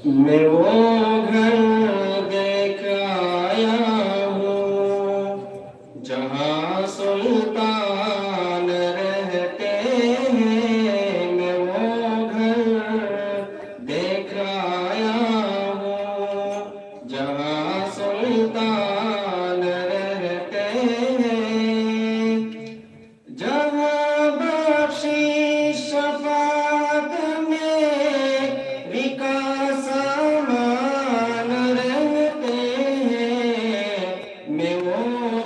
मैं वो घर देख आया हूँ जहाँ सुल्तान रहते हैं। मैं वो घर देख आया हूँ जहाँ सुल्तान रहते हैं। जहाँ बख्शी शफात में विकास मान रहते हैं। मैं वो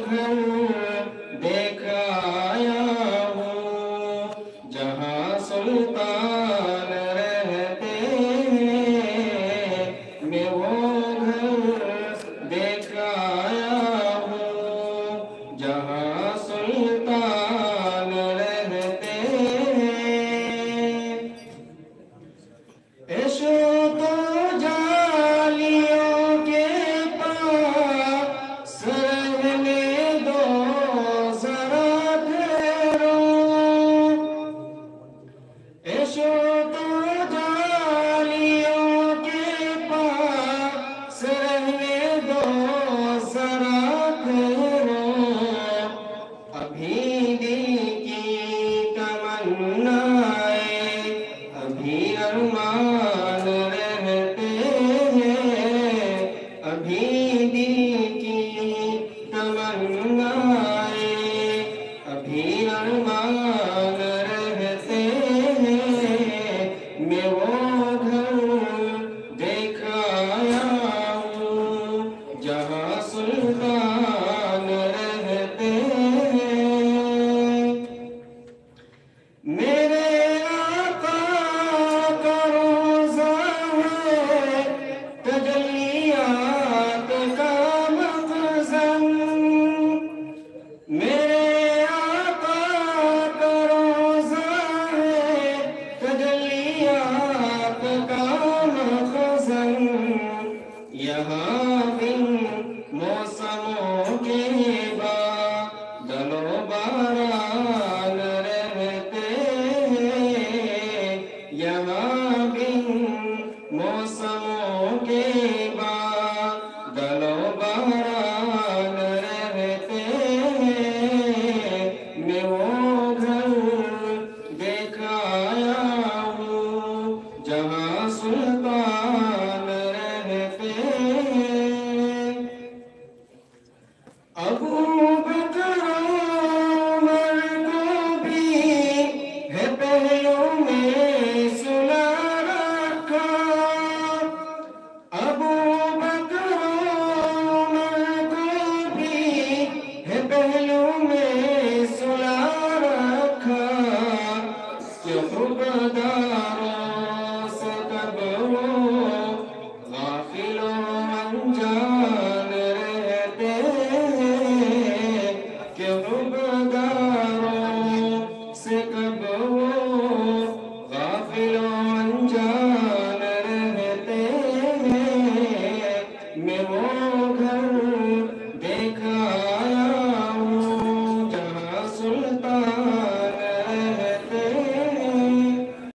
घर देख आया हूँ जहाँ सुल्तान रहते हैं। मैं वो घर देख आया हूँ जहाँ सुल्तान रहते हैं। ऐशो तो जालियों के पास रहने दो जरा ठहरो। ऐशो तो जालियों के पास रहने दो जरा ठहरो। अभी दिल की तमन्नाएं अभी अरमान रहते हैं। अभी दिल की तमन्नाएं अभी अरमान रहते हैं। मैं वो घर देख आया हूँ जहाँ सुल्तान रहते हैं। मेरे आका का रोज़ा है तजल्लियात का मखज़न। मेरे आका का रोज़ा है तजल्लियात का मखज़न। यहाँ बिन मौसमों के बादलो बारान रहते हैं। यहाँ